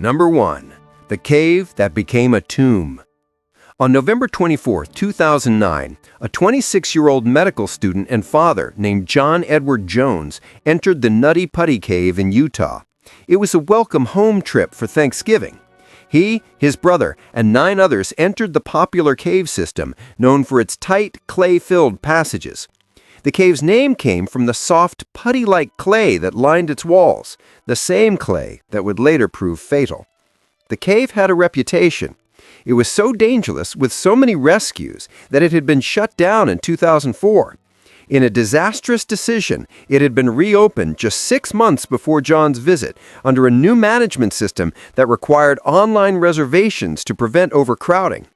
Number 1. The Cave That Became a Tomb. On November 24, 2009, a 26-year-old medical student and father named John Edward Jones entered the Nutty Putty Cave in Utah. It was a welcome home trip for Thanksgiving. He, his brother, and 9 others entered the popular cave system known for its tight, clay-filled passages. The cave's name came from the soft, putty-like clay that lined its walls, the same clay that would later prove fatal. The cave had a reputation. It was so dangerous with so many rescues that it had been shut down in 2004. In a disastrous decision, it had been reopened just 6 months before John's visit under a new management system that required online reservations to prevent overcrowding.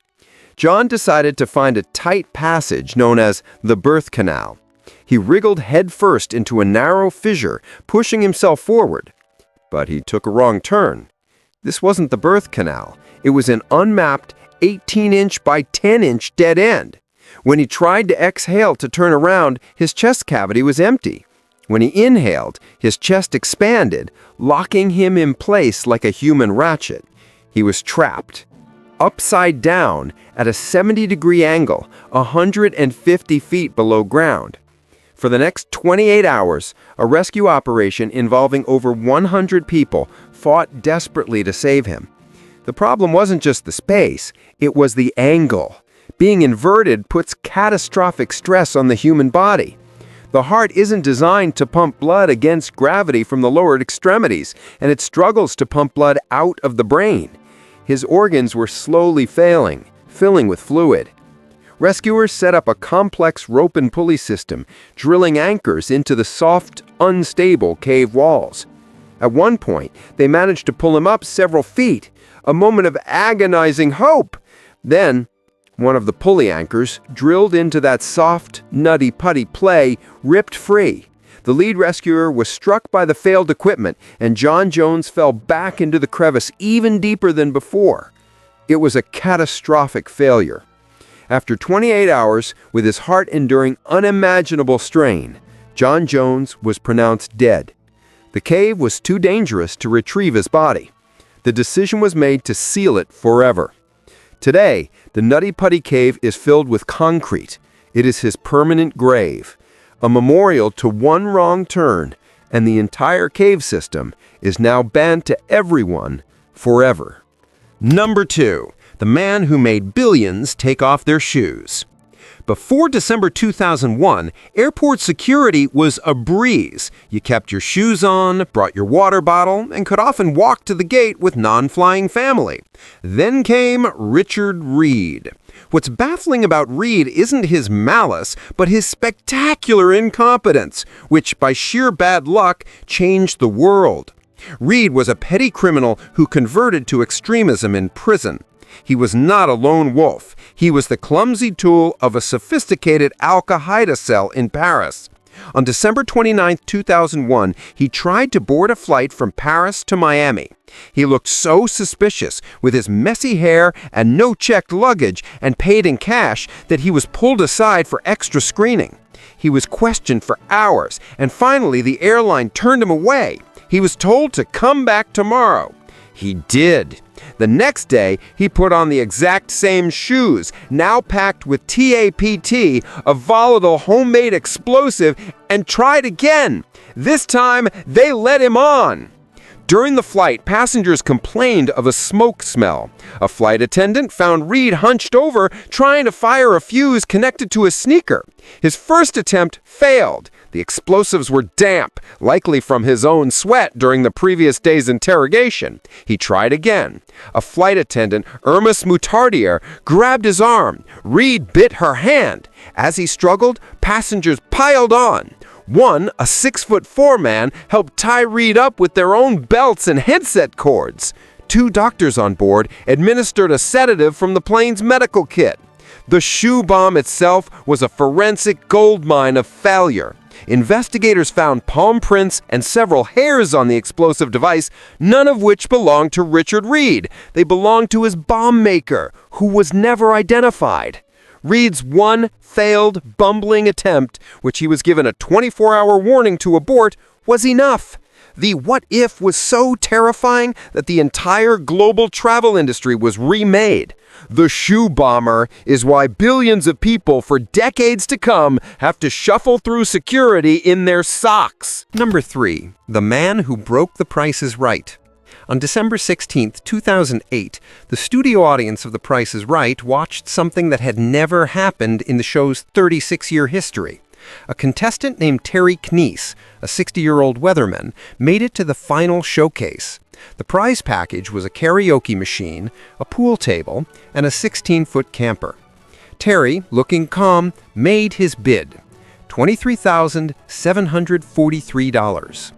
John decided to find a tight passage known as the birth canal. He wriggled headfirst into a narrow fissure, pushing himself forward. But he took a wrong turn. This wasn't the birth canal. It was an unmapped 18-inch by 10-inch dead end. When he tried to exhale to turn around, his chest cavity was empty. When he inhaled, his chest expanded, locking him in place like a human ratchet. He was trapped, upside down, at a 70-degree angle, 150 feet below ground. For the next 28 hours, a rescue operation involving over 100 people fought desperately to save him. The problem wasn't just the space, it was the angle. Being inverted puts catastrophic stress on the human body. The heart isn't designed to pump blood against gravity from the lower extremities, and it struggles to pump blood out of the brain. His organs were slowly failing, filling with fluid. Rescuers set up a complex rope and pulley system, drilling anchors into the soft, unstable cave walls. At one point, they managed to pull him up several feet, a moment of agonizing hope. Then, one of the pulley anchors, drilled into that soft, nutty putty play, ripped free. The lead rescuer was struck by the failed equipment, and John Jones fell back into the crevice even deeper than before. It was a catastrophic failure. After 28 hours, with his heart enduring unimaginable strain, John Jones was pronounced dead. The cave was too dangerous to retrieve his body. The decision was made to seal it forever. Today, the Nutty Putty Cave is filled with concrete. It is his permanent grave, a memorial to one wrong turn, and the entire cave system is now banned to everyone forever. Number 2. The man who made billions take off their shoes. Before December 2001, airport security was a breeze. You kept your shoes on, brought your water bottle, and could often walk to the gate with non-flying family. Then came Richard Reed. What's baffling about Reed isn't his malice, but his spectacular incompetence, which by sheer bad luck changed the world. Reed was a petty criminal who converted to extremism in prison. He was not a lone wolf. He was the clumsy tool of a sophisticated Al-Qaeda cell in Paris. On December 29, 2001, he tried to board a flight from Paris to Miami. He looked so suspicious with his messy hair and no checked luggage and paid in cash that he was pulled aside for extra screening. He was questioned for hours, and finally the airline turned him away. He was told to come back tomorrow. He did. The next day, he put on the exact same shoes, now packed with TAPT, a volatile homemade explosive, and tried again. This time, they let him on. During the flight, passengers complained of a smoke smell. A flight attendant found Reed hunched over, trying to fire a fuse connected to his sneaker. His first attempt failed. The explosives were damp, likely from his own sweat during the previous day's interrogation. He tried again. A flight attendant, Hermes Moutardier, grabbed his arm. Reed bit her hand. As he struggled, passengers piled on. One, a 6'4" man, helped tie Reed up with their own belts and headset cords. 2 doctors on board administered a sedative from the plane's medical kit. The shoe bomb itself was a forensic goldmine of failure. Investigators found palm prints and several hairs on the explosive device, none of which belonged to Richard Reed. They belonged to his bomb maker, who was never identified. Reed's one failed, bumbling attempt, which he was given a 24-hour warning to abort, was enough. The what if was so terrifying that the entire global travel industry was remade. The shoe bomber is why billions of people for decades to come have to shuffle through security in their socks. Number 3. The Man Who Broke the Price is Right. On December 16, 2008, the studio audience of The Price is Right watched something that had never happened in the show's 36-year history. A contestant named Terry Knies, a 60-year-old weatherman, made it to the final showcase. The prize package was a karaoke machine, a pool table, and a 16-foot camper. Terry, looking calm, made his bid, $23,743.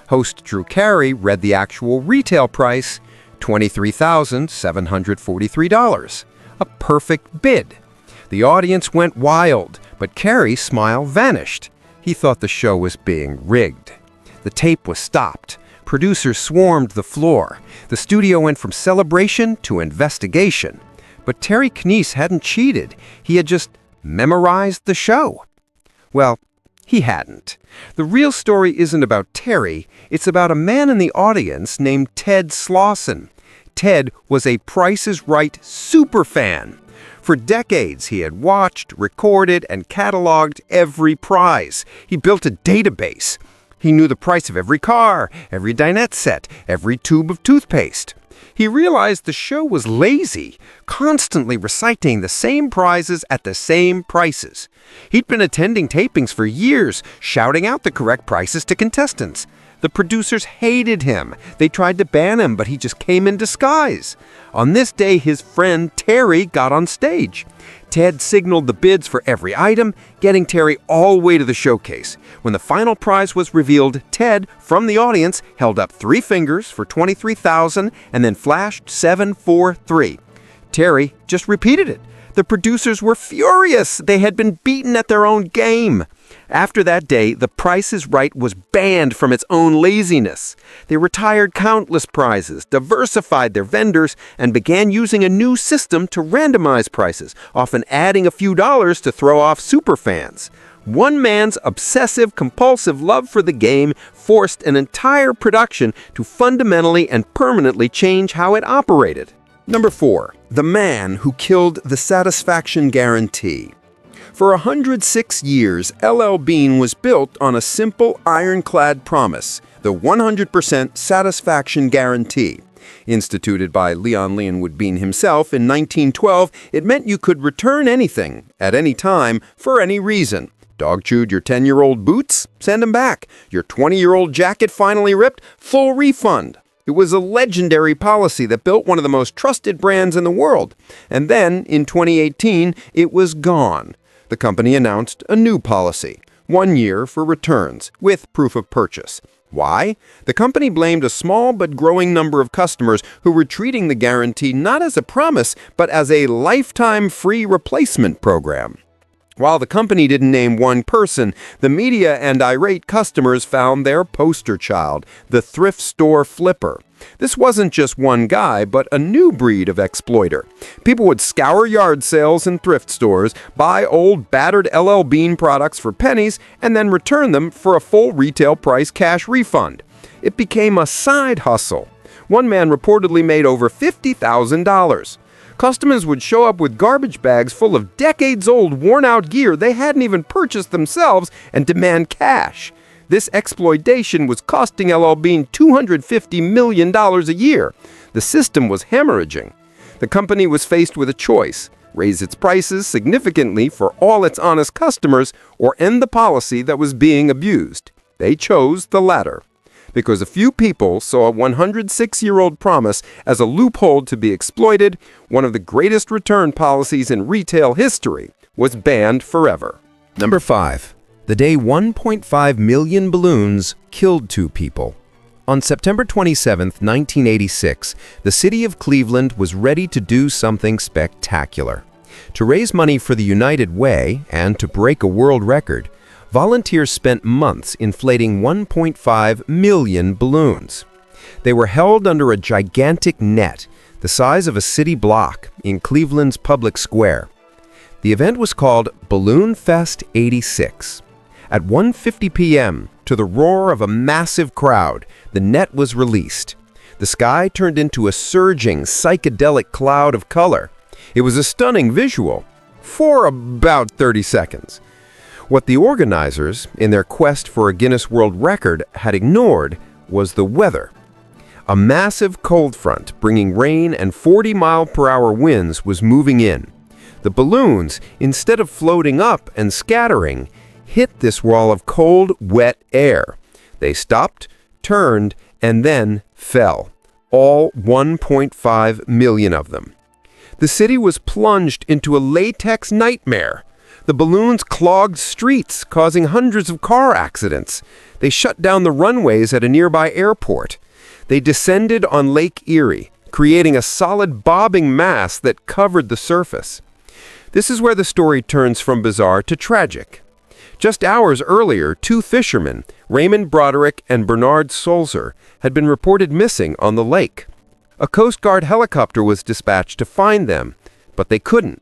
Host Drew Carey read the actual retail price, $23,743. A perfect bid. The audience went wild, but Carey's smile vanished. He thought the show was being rigged. The tape was stopped. Producers swarmed the floor. The studio went from celebration to investigation. But Terry Knies hadn't cheated. He had just memorized the show. Well, he hadn't. The real story isn't about Terry. It's about a man in the audience named Ted Slauson. Ted was a Price is Right superfan. For decades, he had watched, recorded, and cataloged every prize. He built a database. He knew the price of every car, every dinette set, every tube of toothpaste. He realized the show was lazy, constantly reciting the same prizes at the same prices. He'd been attending tapings for years, shouting out the correct prices to contestants. The producers hated him. They tried to ban him, but he just came in disguise. On this day, his friend Terry got on stage. Ted signaled the bids for every item, getting Terry all the way to the showcase. When the final prize was revealed, Ted, from the audience, held up 3 fingers for $23,000 and then flashed 743. Terry just repeated it. The producers were furious. They had been beaten at their own game. After that day, The Price is Right was banned from its own laziness. They retired countless prizes, diversified their vendors, and began using a new system to randomize prices, often adding a few dollars to throw off superfans. One man's obsessive-compulsive love for the game forced an entire production to fundamentally and permanently change how it operated. Number 4. The Man Who Killed the Satisfaction Guarantee. For 106 years, LL Bean was built on a simple ironclad promise, the 100% satisfaction guarantee. Instituted by Leon Leonwood Bean himself in 1912, it meant you could return anything, at any time, for any reason. Dog chewed your 10-year-old boots? Send them back. Your 20-year-old jacket finally ripped? Full refund. It was a legendary policy that built one of the most trusted brands in the world. And then, in 2018, it was gone. The company announced a new policy, 1 year for returns, with proof of purchase. Why? The company blamed a small but growing number of customers who were treating the guarantee not as a promise, but as a lifetime free replacement program. While the company didn't name one person, the media and irate customers found their poster child, the thrift store flipper. This wasn't just one guy, but a new breed of exploiter. People would scour yard sales and thrift stores, buy old battered LL Bean products for pennies, and then return them for a full retail price cash refund. It became a side hustle. One man reportedly made over $50,000. Customers would show up with garbage bags full of decades-old worn-out gear they hadn't even purchased themselves and demand cash. This exploitation was costing LL Bean $250 million a year. The system was hemorrhaging. The company was faced with a choice: raise its prices significantly for all its honest customers or end the policy that was being abused. They chose the latter. Because a few people saw a 106-year-old promise as a loophole to be exploited, one of the greatest return policies in retail history was banned forever. Number 5. The day 1.5 million balloons killed 2 people. On September 27, 1986, the city of Cleveland was ready to do something spectacular. To raise money for the United Way and to break a world record, volunteers spent months inflating 1.5 million balloons. They were held under a gigantic net, the size of a city block, in Cleveland's public square. The event was called Balloon Fest '86. At 1:50 p.m., to the roar of a massive crowd, the net was released. The sky turned into a surging, psychedelic cloud of color. It was a stunning visual for about 30 seconds. What the organizers, in their quest for a Guinness World Record, had ignored was the weather. A massive cold front bringing rain and 40-mile-per-hour winds was moving in. The balloons, instead of floating up and scattering, hit this wall of cold, wet air. They stopped, turned, and then fell. All 1.5 million of them. The city was plunged into a latex nightmare. The balloons clogged streets, causing hundreds of car accidents. They shut down the runways at a nearby airport. They descended on Lake Erie, creating a solid bobbing mass that covered the surface. This is where the story turns from bizarre to tragic. Just hours earlier, two fishermen, Raymond Broderick and Bernard Sulzer, had been reported missing on the lake. A Coast Guard helicopter was dispatched to find them, but they couldn't.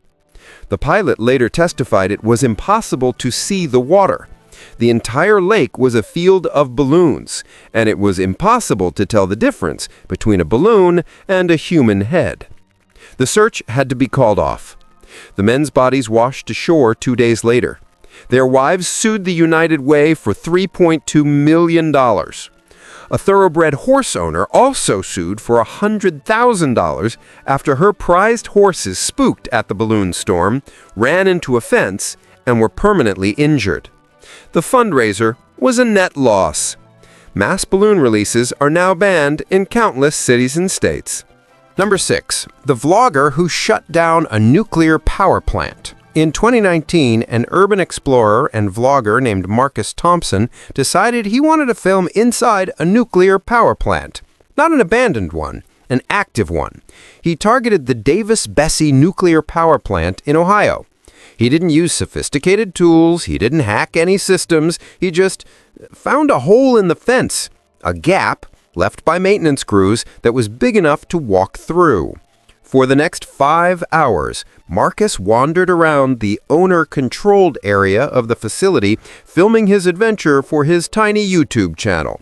The pilot later testified it was impossible to see the water. The entire lake was a field of balloons, and it was impossible to tell the difference between a balloon and a human head. The search had to be called off. The men's bodies washed ashore 2 days later. Their wives sued the United Way for $3.2 million. A thoroughbred horse owner also sued for $100,000 after her prized horses spooked at the balloon storm, ran into a fence, and were permanently injured. The fundraiser was a net loss. Mass balloon releases are now banned in countless cities and states. Number 6. The vlogger who shut down a nuclear power plant. In 2019, an urban explorer and vlogger named Marcus Thompson decided he wanted to film inside a nuclear power plant. Not an abandoned one, an active one. He targeted the Davis-Besse nuclear power plant in Ohio. He didn't use sophisticated tools, he didn't hack any systems, he just found a hole in the fence, a gap left by maintenance crews that was big enough to walk through. For the next 5 hours, Marcus wandered around the owner-controlled area of the facility, filming his adventure for his tiny YouTube channel.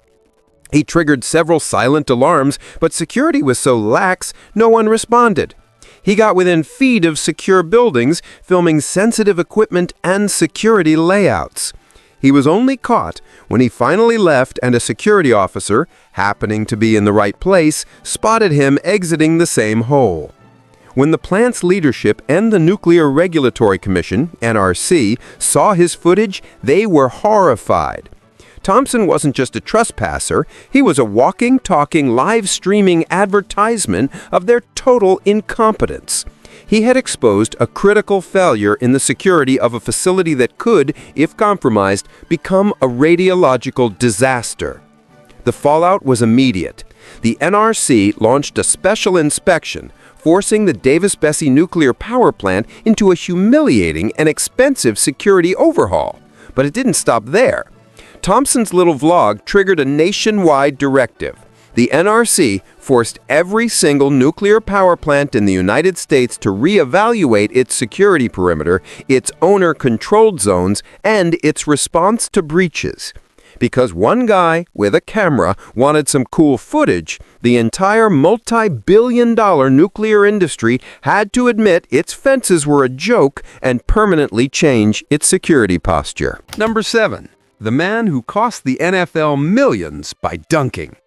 He triggered several silent alarms, but security was so lax, no one responded. He got within feet of secure buildings, filming sensitive equipment and security layouts. He was only caught when he finally left and a security officer, happening to be in the right place, spotted him exiting the same hole. When the plant's leadership and the Nuclear Regulatory Commission, NRC, saw his footage, they were horrified. Thompson wasn't just a trespasser, he was a walking, talking, live-streaming advertisement of their total incompetence. He had exposed a critical failure in the security of a facility that could, if compromised, become a radiological disaster. The fallout was immediate. The NRC launched a special inspection, forcing the Davis-Besse nuclear power plant into a humiliating and expensive security overhaul. But it didn't stop there. Thompson's little vlog triggered a nationwide directive. The NRC forced every single nuclear power plant in the United States to reevaluate its security perimeter, its owner-controlled zones, and its response to breaches. Because one guy with a camera wanted some cool footage, the entire multi-billion-dollar nuclear industry had to admit its fences were a joke and permanently change its security posture. Number 7. The man who cost the NFL millions by dunking.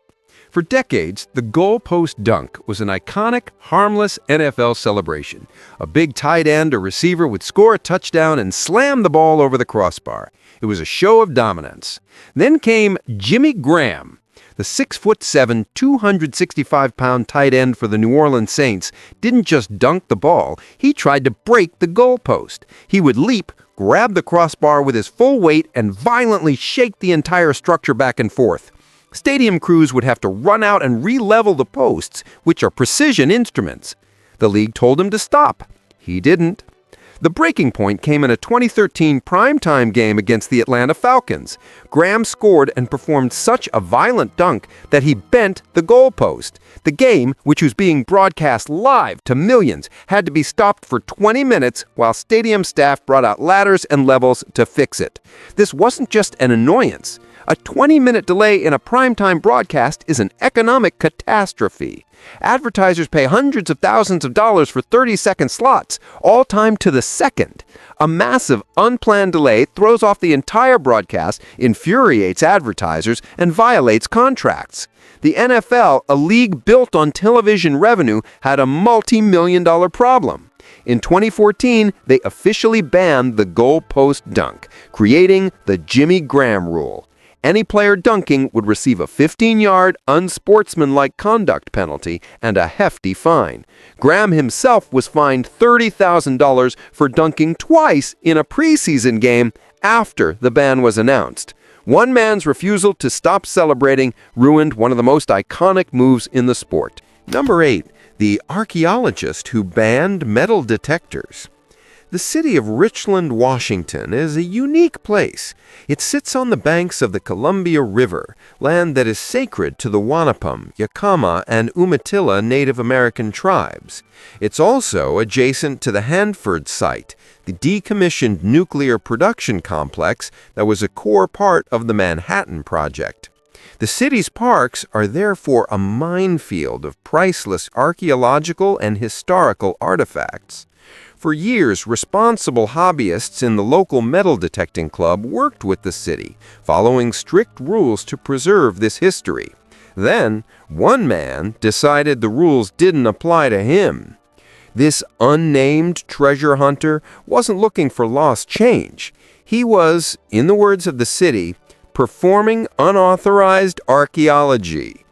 For decades, the goalpost dunk was an iconic, harmless NFL celebration. A big tight end or receiver would score a touchdown and slam the ball over the crossbar. It was a show of dominance. Then came Jimmy Graham. The 6'7", 265-pound tight end for the New Orleans Saints didn't just dunk the ball, he tried to break the goalpost. He would leap, grab the crossbar with his full weight, and violently shake the entire structure back and forth. Stadium crews would have to run out and re-level the posts, which are precision instruments. The league told him to stop. He didn't. The breaking point came in a 2013 primetime game against the Atlanta Falcons. Graham scored and performed such a violent dunk that he bent the goalpost. The game, which was being broadcast live to millions, had to be stopped for 20 minutes while stadium staff brought out ladders and levels to fix it. This wasn't just an annoyance. A 20-minute delay in a primetime broadcast is an economic catastrophe. Advertisers pay hundreds of thousands of dollars for 30-second slots, all timed to the second. A massive, unplanned delay throws off the entire broadcast, infuriates advertisers, and violates contracts. The NFL, a league built on television revenue, had a multi-million-dollar problem. In 2014, they officially banned the goalpost dunk, creating the Jimmy Graham rule. Any player dunking would receive a 15-yard, unsportsmanlike conduct penalty and a hefty fine. Graham himself was fined $30,000 for dunking twice in a preseason game after the ban was announced. One man's refusal to stop celebrating ruined one of the most iconic moves in the sport. Number 8. The archaeologist who banned metal detectors. The city of Richland, Washington is a unique place. It sits on the banks of the Columbia River, land that is sacred to the Wanapum, Yakama, and Umatilla Native American tribes. It's also adjacent to the Hanford site, the decommissioned nuclear production complex that was a core part of the Manhattan Project. The city's parks are therefore a minefield of priceless archaeological and historical artifacts. For years, responsible hobbyists in the local metal detecting club worked with the city, following strict rules to preserve this history. Then, one man decided the rules didn't apply to him. This unnamed treasure hunter wasn't looking for lost change. He was, in the words of the city, performing unauthorized archaeology.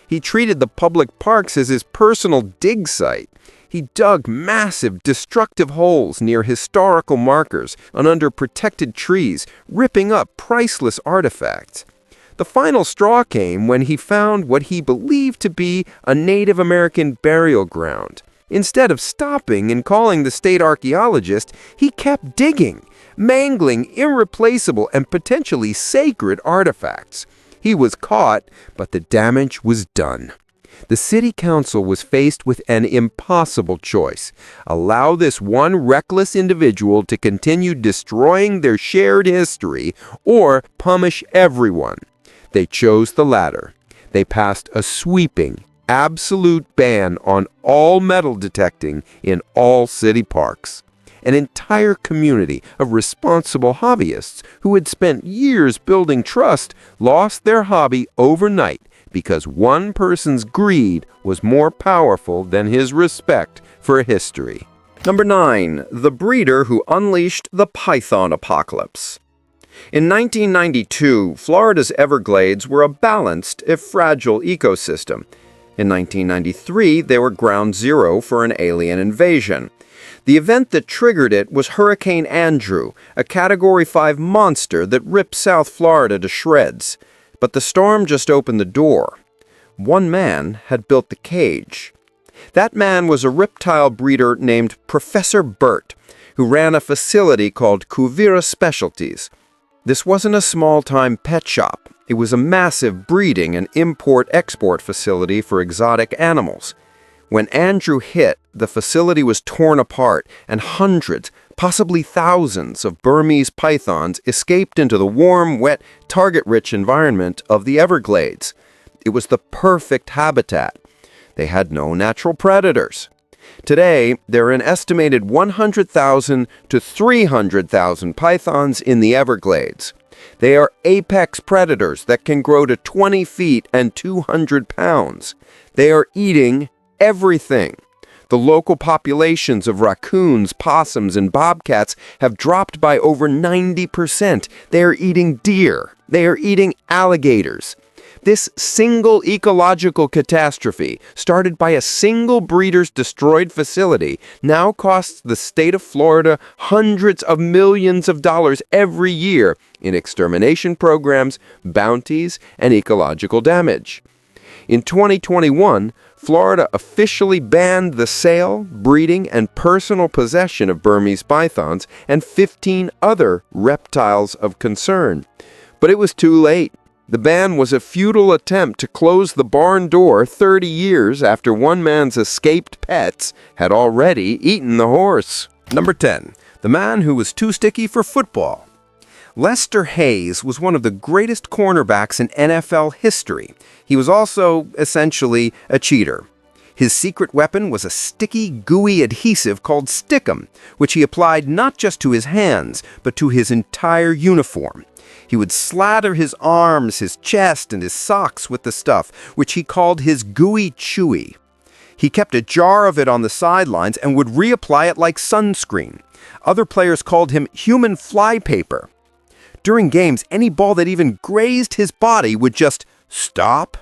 He treated the public parks as his personal dig site. He dug massive, destructive holes near historical markers and under protected trees, ripping up priceless artifacts. The final straw came when he found what he believed to be a Native American burial ground. Instead of stopping and calling the state archaeologist, he kept digging, mangling irreplaceable and potentially sacred artifacts. He was caught, but the damage was done. The city council was faced with an impossible choice: allow this one reckless individual to continue destroying their shared history, or punish everyone. They chose the latter. They passed a sweeping, absolute ban on all metal detecting in all city parks. An entire community of responsible hobbyists who had spent years building trust lost their hobby overnight because one person's greed was more powerful than his respect for history. Number 9. The breeder who unleashed the python apocalypse. In 1992, Florida's Everglades were a balanced, if fragile, ecosystem. In 1993, they were ground zero for an alien invasion. The event that triggered it was Hurricane Andrew, a Category 5 monster that ripped South Florida to shreds. But the storm just opened the door. One man had built the cage. That man was a reptile breeder named Professor Burt, who ran a facility called Kuvira Specialties. This wasn't a small-time pet shop. It was a massive breeding and import-export facility for exotic animals. When Andrew hit, the facility was torn apart, and hundreds, possibly thousands, of Burmese pythons escaped into the warm, wet, target-rich environment of the Everglades. It was the perfect habitat. They had no natural predators. Today, there are an estimated 100,000 to 300,000 pythons in the Everglades. They are apex predators that can grow to 20 feet and 200 pounds. They are eating everything. The local populations of raccoons, possums, and bobcats have dropped by over 90%. They are eating deer. They are eating alligators. This single ecological catastrophe, started by a single breeder's destroyed facility, now costs the state of Florida hundreds of millions of dollars every year in extermination programs, bounties, and ecological damage. In 2021, Florida officially banned the sale, breeding, and personal possession of Burmese pythons and 15 other reptiles of concern. But it was too late. The ban was a futile attempt to close the barn door 30 years after one man's escaped pets had already eaten the horse. Number 10. The man who was too sticky for football. Lester Hayes was one of the greatest cornerbacks in NFL history. He was also, essentially, a cheater. His secret weapon was a sticky, gooey adhesive called Stickum, which he applied not just to his hands, but to his entire uniform. He would slather his arms, his chest, and his socks with the stuff, which he called his gooey chewy. He kept a jar of it on the sidelines and would reapply it like sunscreen. Other players called him human flypaper. During games, any ball that even grazed his body would just stop.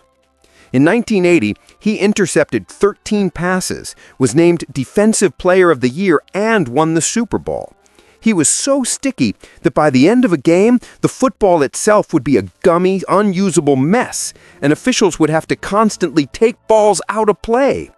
In 1980, he intercepted 13 passes, was named Defensive Player of the Year, and won the Super Bowl. He was so sticky that by the end of a game, the football itself would be a gummy, unusable mess, and officials would have to constantly take balls out of play.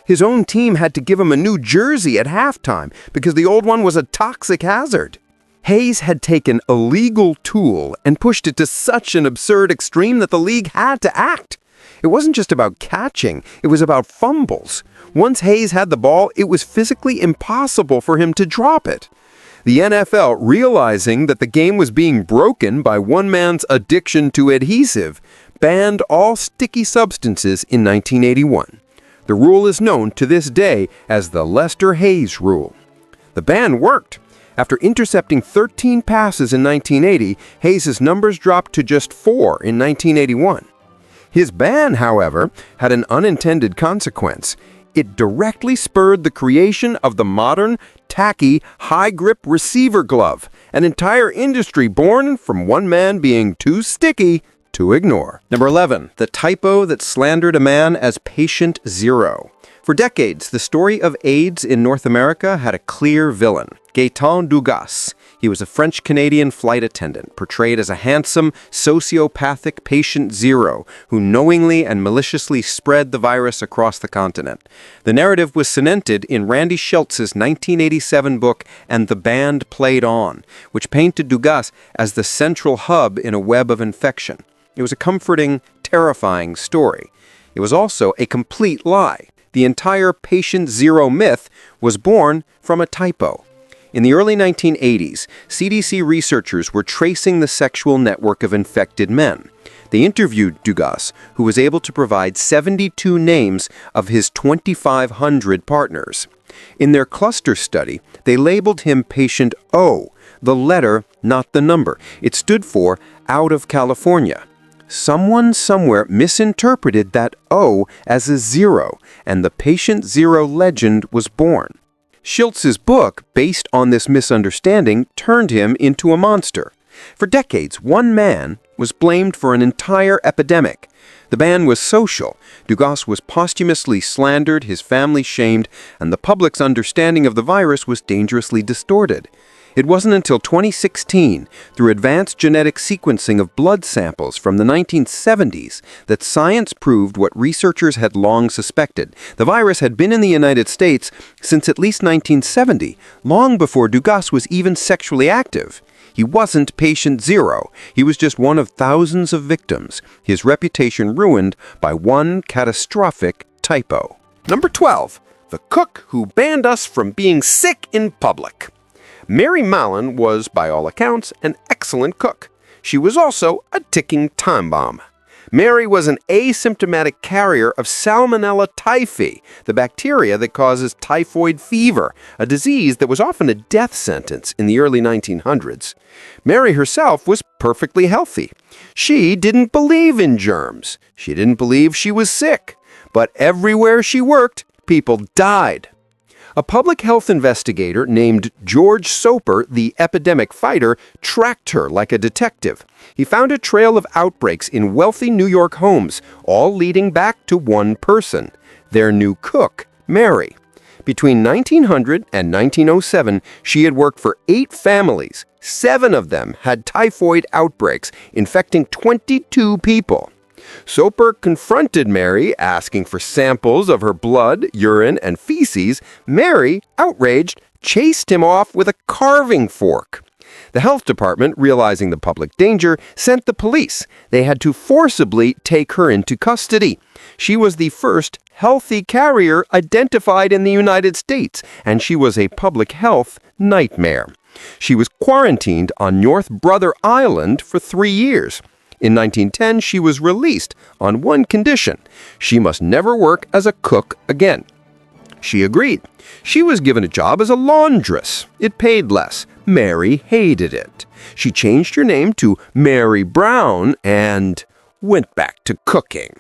His own team had to give him a new jersey at halftime because the old one was a toxic hazard. Hayes had taken a legal tool and pushed it to such an absurd extreme that the league had to act. It wasn't just about catching, it was about fumbles. Once Hayes had the ball, it was physically impossible for him to drop it. The NFL, realizing that the game was being broken by one man's addiction to adhesive, banned all sticky substances in 1981. The rule is known to this day as the Lester Hayes Rule. The ban worked. After intercepting 13 passes in 1980, Hayes' numbers dropped to just 4 in 1981. His ban, however, had an unintended consequence. It directly spurred the creation of the modern, tacky, high-grip receiver glove, an entire industry born from one man being too sticky to ignore. Number 11. The typo that slandered a man as Patient Zero. For decades, the story of AIDS in North America had a clear villain, Gaëtan Dugas. He was a French-Canadian flight attendant, portrayed as a handsome, sociopathic patient zero who knowingly and maliciously spread the virus across the continent. The narrative was cemented in Randy Schultz's 1987 book, And the Band Played On, which painted Dugas as the central hub in a web of infection. It was a comforting, terrifying story. It was also a complete lie. The entire Patient Zero myth was born from a typo. In the early 1980s, CDC researchers were tracing the sexual network of infected men. They interviewed Dugas, who was able to provide 72 names of his 2,500 partners. In their cluster study, they labeled him Patient O, the letter, not the number. It stood for Out of California. Someone somewhere misinterpreted that O as a zero, and the Patient Zero legend was born. Schultz's book, based on this misunderstanding, turned him into a monster. For decades, one man was blamed for an entire epidemic. The ban was social. Dugas was posthumously slandered, his family shamed, and the public's understanding of the virus was dangerously distorted. It wasn't until 2016, through advanced genetic sequencing of blood samples from the 1970s, that science proved what researchers had long suspected. The virus had been in the United States since at least 1970, long before Dugas was even sexually active. He wasn't Patient Zero. He was just one of thousands of victims, his reputation ruined by one catastrophic typo. Number 12. The cook who banned us from being sick in public. Mary Mallon was, by all accounts, an excellent cook. She was also a ticking time bomb. Mary was an asymptomatic carrier of Salmonella typhi, the bacteria that causes typhoid fever, a disease that was often a death sentence in the early 1900s. Mary herself was perfectly healthy. She didn't believe in germs. She didn't believe she was sick. But everywhere she worked, people died. A public health investigator named George Soper, the epidemic fighter, tracked her like a detective. He found a trail of outbreaks in wealthy New York homes, all leading back to one person, their new cook, Mary. Between 1900 and 1907, she had worked for 8 families. 7 of them had typhoid outbreaks, infecting 22 people. Soper confronted Mary, asking for samples of her blood, urine, and feces. Mary, outraged, chased him off with a carving fork. The health department, realizing the public danger, sent the police. They had to forcibly take her into custody. She was the first healthy carrier identified in the United States, and she was a public health nightmare. She was quarantined on North Brother Island for 3 years. In 1910, she was released on one condition: she must never work as a cook again. She agreed. She was given a job as a laundress. It paid less. Mary hated it. She changed her name to Mary Brown and went back to cooking.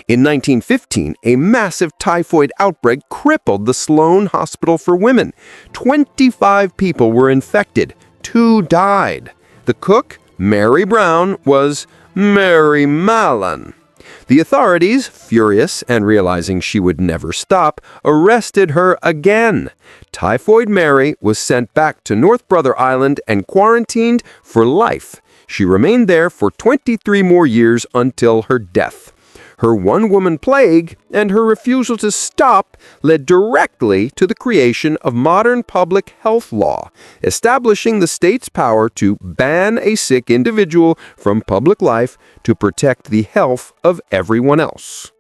In 1915, a massive typhoid outbreak crippled the Sloan Hospital for Women. 25 people were infected. 2 died. The cook, Mary Brown, was Mary Mallon. The authorities, furious and realizing she would never stop, arrested her again. Typhoid Mary was sent back to North Brother Island and quarantined for life. She remained there for 23 more years until her death. Her one-woman plague and her refusal to stop led directly to the creation of modern public health law, establishing the state's power to ban a sick individual from public life to protect the health of everyone else.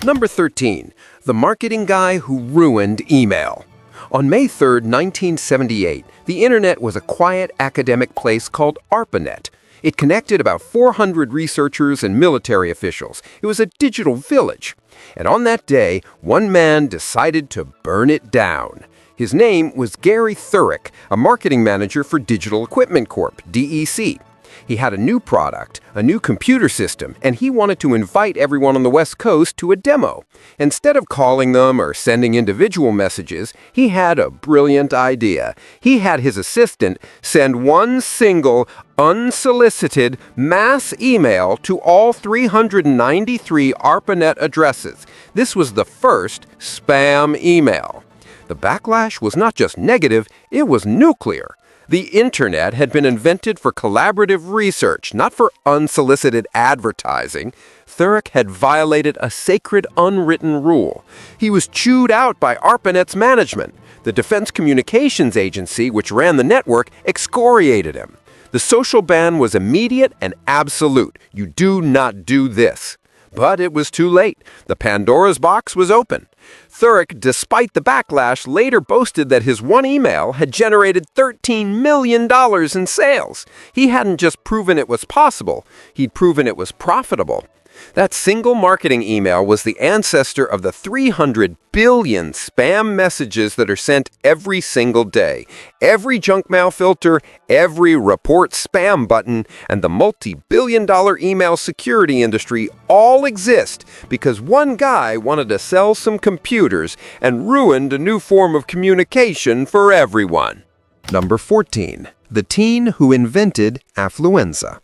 Number 13. The marketing guy who ruined email. On May 3, 1978, the internet was a quiet academic place called ARPANET. It connected about 400 researchers and military officials. It was a digital village. And on that day, one man decided to burn it down. His name was Gary Thurek, a marketing manager for Digital Equipment Corp., DEC. He had a new product, a new computer system, and he wanted to invite everyone on the West Coast to a demo. Instead of calling them or sending individual messages, he had a brilliant idea. He had his assistant send one single, unsolicited mass email to all 393 ARPANET addresses. This was the first spam email. The backlash was not just negative, it was nuclear. The internet had been invented for collaborative research, not for unsolicited advertising. Thurek had violated a sacred unwritten rule. He was chewed out by ARPANET's management. The Defense Communications Agency, which ran the network, excoriated him. The social ban was immediate and absolute. You do not do this. But it was too late. The Pandora's box was open. Thurek, despite the backlash, later boasted that his one email had generated $13 million in sales. He hadn't just proven it was possible, he'd proven it was profitable. That single marketing email was the ancestor of the 300 billion spam messages that are sent every single day. Every junk mail filter, every report spam button, and the multi-billion-dollar email security industry all exist because one guy wanted to sell some computers and ruined a new form of communication for everyone. Number 14. The teen who invented affluenza.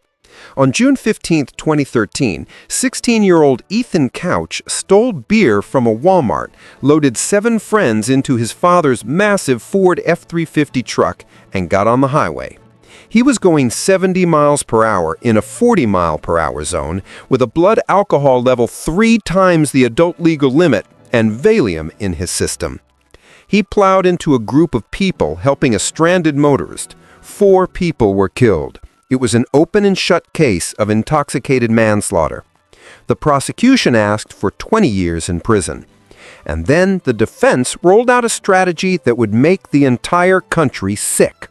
On June 15, 2013, 16-year-old Ethan Couch stole beer from a Walmart, loaded 7 friends into his father's massive Ford F-350 truck, and got on the highway. He was going 70 miles per hour in a 40-mile-per-hour zone with a blood alcohol level 3 times the adult legal limit and Valium in his system. He plowed into a group of people helping a stranded motorist. 4 people were killed. It was an open and shut case of intoxicated manslaughter. The prosecution asked for 20 years in prison. And then the defense rolled out a strategy that would make the entire country sick.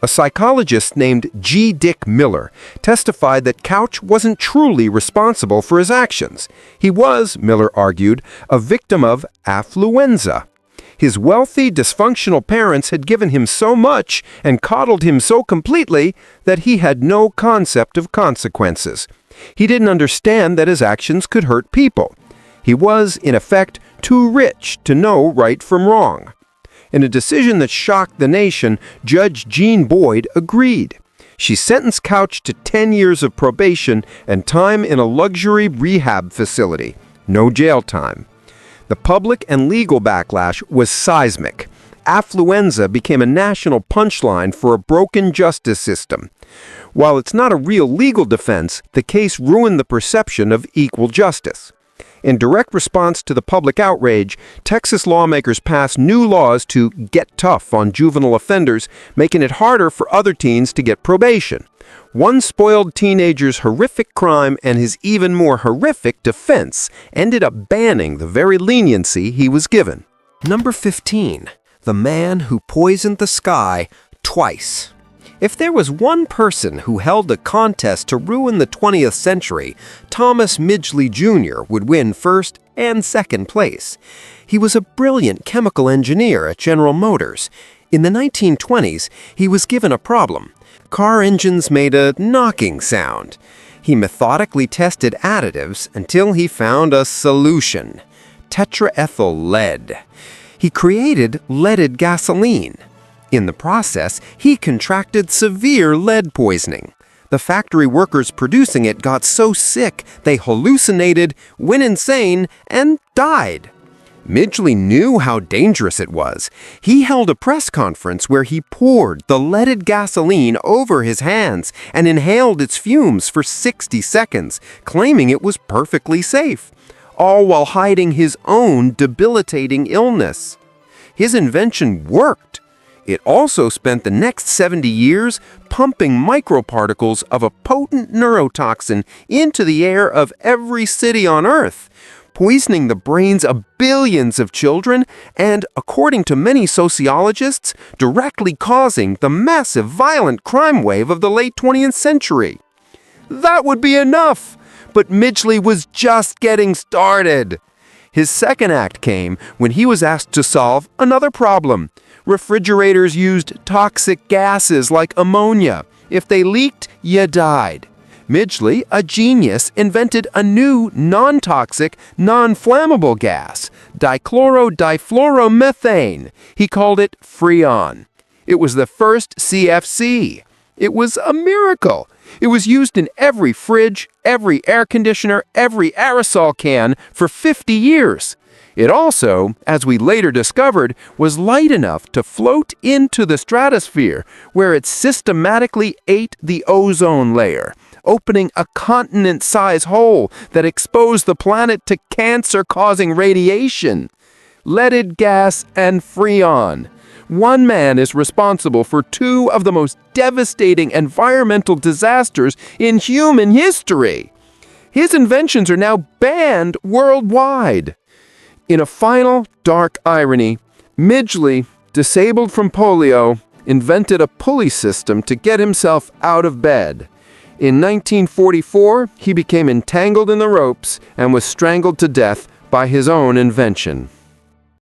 A psychologist named G. Dick Miller testified that Couch wasn't truly responsible for his actions. He was, Miller argued, a victim of affluenza. His wealthy, dysfunctional parents had given him so much and coddled him so completely that he had no concept of consequences. He didn't understand that his actions could hurt people. He was, in effect, too rich to know right from wrong. In a decision that shocked the nation, Judge Jean Boyd agreed. She sentenced Couch to 10 years of probation and time in a luxury rehab facility. No jail time. The public and legal backlash was seismic. Affluenza became a national punchline for a broken justice system. While it's not a real legal defense, the case ruined the perception of equal justice. In direct response to the public outrage, Texas lawmakers passed new laws to get tough on juvenile offenders, making it harder for other teens to get probation. One spoiled teenager's horrific crime and his even more horrific defense ended up banning the very leniency he was given. Number 15. The man who poisoned the sky twice. If there was one person who held a contest to ruin the 20th century, Thomas Midgley Jr. would win first and second place. He was a brilliant chemical engineer at General Motors. In the 1920s, he was given a problem. Car engines made a knocking sound. He methodically tested additives until he found a solution: tetraethyl lead. He created leaded gasoline. In the process, he contracted severe lead poisoning. The factory workers producing it got so sick they hallucinated, went insane, and died. Midgley knew how dangerous it was. He held a press conference where he poured the leaded gasoline over his hands and inhaled its fumes for 60 seconds, claiming it was perfectly safe, all while hiding his own debilitating illness. His invention worked. It also spent the next 70 years pumping microparticles of a potent neurotoxin into the air of every city on Earth, poisoning the brains of billions of children and, according to many sociologists, directly causing the massive violent crime wave of the late 20th century. That would be enough, but Midgley was just getting started. His second act came when he was asked to solve another problem. Refrigerators used toxic gases like ammonia. If they leaked, you died. Midgley, a genius, invented a new non-toxic, non-flammable gas, dichlorodifluoromethane. He called it Freon. It was the first CFC. It was a miracle. It was used in every fridge, every air conditioner, every aerosol can for 50 years. It also, as we later discovered, was light enough to float into the stratosphere, where it systematically ate the ozone layer, opening a continent-size hole that exposed the planet to cancer-causing radiation. Leaded gas and Freon. One man is responsible for two of the most devastating environmental disasters in human history. His inventions are now banned worldwide. In a final dark irony, Midgley, disabled from polio, invented a pulley system to get himself out of bed. In 1944, he became entangled in the ropes and was strangled to death by his own invention.